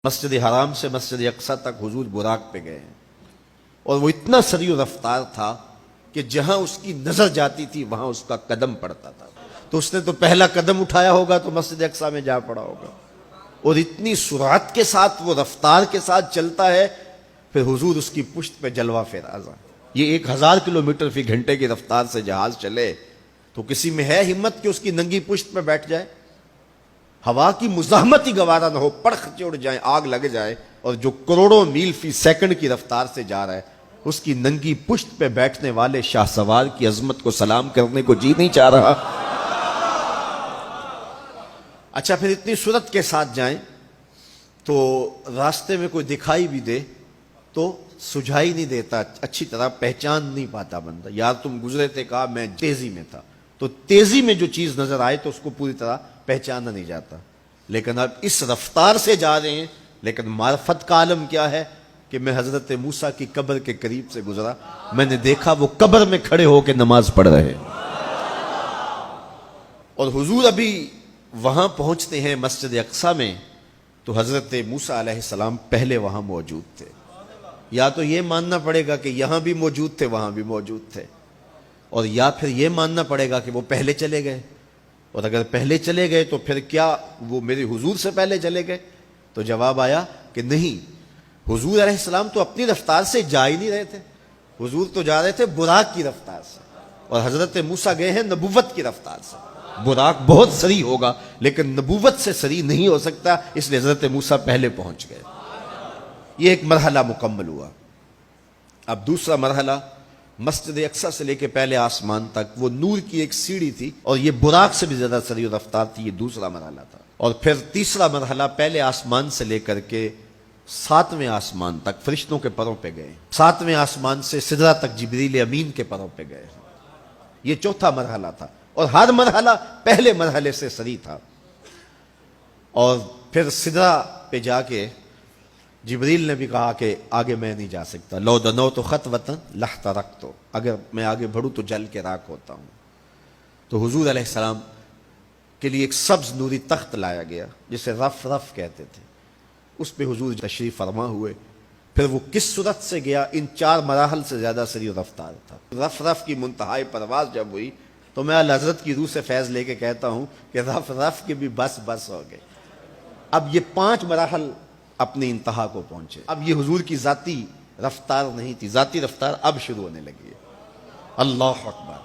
مسجد حرام سے مسجد اقصی تک حضور براق پہ گئے ہیں، اور وہ اتنا سریع رفتار تھا کہ جہاں اس کی نظر جاتی تھی وہاں اس کا قدم پڑتا تھا۔ تو اس نے تو پہلا قدم اٹھایا ہوگا تو مسجد اقصی میں جا پڑا ہوگا، اور اتنی سرعت کے ساتھ وہ رفتار کے ساتھ چلتا ہے، پھر حضور اس کی پشت پہ جلوہ فراز۔ یہ 1000 کلومیٹر فی گھنٹے کی رفتار سے جہاز چلے تو کسی میں ہے ہمت کہ اس کی ننگی پشت پہ بیٹھ جائے؟ ہوا کی مزاحمت ہی گوارا نہ ہو، پڑخ چڑھ جائیں، آگ لگ جائے، اور جو کروڑوں میل فی سیکنڈ کی رفتار سے جا رہا ہے اس کی ننگی پشت پہ بیٹھنے والے شاہ سوار کی عظمت کو سلام کرنے کو جی نہیں چاہ رہا۔ اچھا، پھر اتنی سرعت کے ساتھ جائیں تو راستے میں کوئی دکھائی بھی دے تو سجھائی نہیں دیتا، اچھی طرح پہچان نہیں پاتا بندہ۔ یار تم گزرے تھے، کہا میں تیزی میں تھا، تو تیزی میں جو چیز نظر آئے تو اس کو پوری طرح پہچانا نہیں جاتا۔ لیکن اب اس رفتار سے جا رہے ہیں، لیکن معرفت کا عالم کیا ہے کہ میں حضرت موسیٰ کی قبر کے قریب سے گزرا، میں نے دیکھا وہ قبر میں کھڑے ہو کے نماز پڑھ رہے، اور حضور ابھی وہاں پہنچتے ہیں مسجد اقصی میں تو حضرت موسیٰ علیہ السلام پہلے وہاں موجود تھے۔ یا تو یہ ماننا پڑے گا کہ یہاں بھی موجود تھے وہاں بھی موجود تھے، اور یا پھر یہ ماننا پڑے گا کہ وہ پہلے چلے گئے، اور اگر پہلے چلے گئے تو پھر کیا وہ میرے حضور سے پہلے چلے گئے؟ تو جواب آیا کہ نہیں، حضور علیہ السلام تو اپنی رفتار سے جا ہی نہیں رہے تھے، حضور تو جا رہے تھے براق کی رفتار سے، اور حضرت موسیٰ گئے ہیں نبوت کی رفتار سے۔ براق بہت سری ہوگا لیکن نبوت سے سری نہیں ہو سکتا، اس لیے حضرت موسیٰ پہلے پہنچ گئے۔ یہ ایک مرحلہ مکمل ہوا۔ اب دوسرا مرحلہ، مسجد اقصی سے لے کے پہلے آسمان تک وہ نور کی ایک سیڑھی تھی، اور یہ براق سے بھی زیادہ سریع رفتار تھی، یہ دوسرا مرحلہ تھا۔ اور پھر تیسرا مرحلہ، پہلے آسمان سے لے کر کے 7ویں آسمان تک فرشتوں کے پروں پہ گئے، 7ویں آسمان سے سدرہ تک جبریل امین کے پروں پہ گئے۔ یہ چوتھا مرحلہ تھا، اور ہر مرحلہ پہلے مرحلے سے سری تھا۔ اور پھر سدرہ پہ جا کے جبریل نے بھی کہا کہ آگے میں نہیں جا سکتا، لو دنوت خطوۃ لاحترقت، اگر میں آگے بڑھوں تو جل کے راکھ ہوتا ہوں۔ تو حضور علیہ السلام کے لیے ایک سبز نوری تخت لایا گیا جسے رف رف کہتے تھے، اس پہ حضور تشریف فرما ہوئے۔ پھر وہ کس صورت سے گیا، ان 4 مراحل سے زیادہ سریع رفتار تھا۔ رف رف کی منتہائی پرواز جب ہوئی تو میں اعلیٰ حضرت کی روح سے فیض لے کے کہتا ہوں کہ رف رف کے بھی بس بس ہو گئے۔ اب یہ 5 مراحل اپنی انتہا کو پہنچے۔ اب یہ حضور کی ذاتی رفتار نہیں تھی، ذاتی رفتار اب شروع ہونے لگی ہے۔ اللہ اکبر۔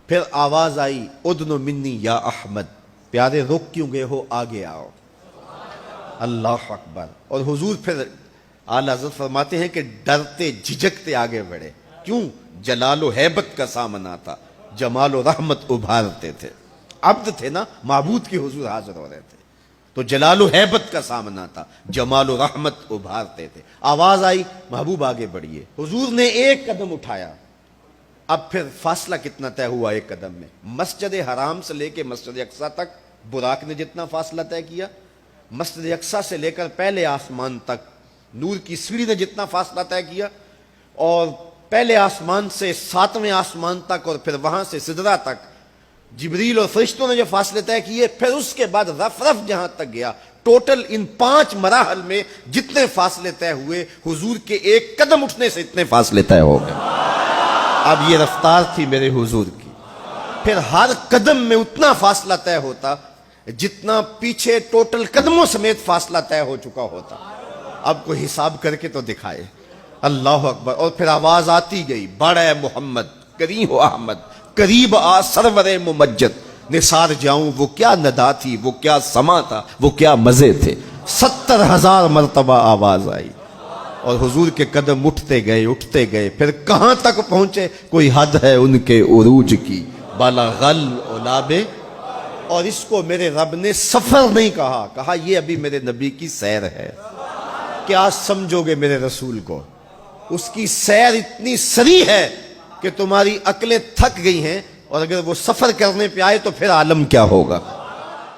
پھر آواز آئی، ادنو منی یا احمد، پیارے رک کیوں گئے ہو، آگے آؤ۔ اللہ اکبر۔ اور حضور پھر اعلیٰ حضرت فرماتے ہیں کہ ڈرتے جھجکتے آگے بڑھے، کیوں؟ جلال و ہیبت کا سامنا تھا، جمال و رحمت ابھارتے تھے، عبد تھے نا، معبود کے حضور حاضر ہو رہے تھے، تو جلال و ہیبت کا سامنا تھا، جمال و رحمت ابھارتے تھے۔ آواز آئی، محبوب آگے بڑھیے۔ حضور نے ایک قدم اٹھایا، اب پھر فاصلہ کتنا طے ہوا ایک قدم میں؟ مسجد حرام سے لے کے مسجد اقصی تک براق نے جتنا فاصلہ طے کیا، مسجد اقصی سے لے کر پہلے آسمان تک نور کی سیڑھی نے جتنا فاصلہ طے کیا، اور پہلے آسمان سے 7ویں آسمان تک، اور پھر وہاں سے سدرہ تک جبریل اور فرشتوں نے جو فاصلے طے کیے، پھر اس کے بعد رف رف جہاں تک گیا، ٹوٹل ان 5 مراحل میں جتنے فاصلے طے ہوئے، حضور کے ایک قدم اٹھنے سے اتنے فاصلے طے ہو گئے۔ اب یہ رفتار تھی میرے حضور کی۔ پھر ہر قدم میں اتنا فاصلہ طے ہوتا جتنا پیچھے ٹوٹل قدموں سمیت فاصلہ طے ہو چکا ہوتا۔ اب کوئی حساب کر کے تو دکھائے۔ اللہ اکبر۔ اور پھر آواز آتی گئی، بڑے محمد، کریم و احمد، قریب آ سرور ممجد، نثار جاؤں وہ کیا ندا تھی، وہ کیا سما تھا، وہ کیا مزے تھے۔ 70,000 مرتبہ آواز آئی، اور حضور کے قدم اٹھتے گئے، پھر کہاں تک پہنچے؟ کوئی حد ہے ان کے عروج کی، بالا غل اولابے۔ اور اس کو میرے رب نے سفر نہیں کہا، کہا یہ ابھی میرے نبی کی سیر ہے۔ کیا سمجھو گے میرے رسول کو؟ اس کی سیر اتنی سری ہے کہ تمہاری عقلیں تھک گئی ہیں، اور اگر وہ سفر کرنے پہ آئے تو پھر عالم کیا ہوگا۔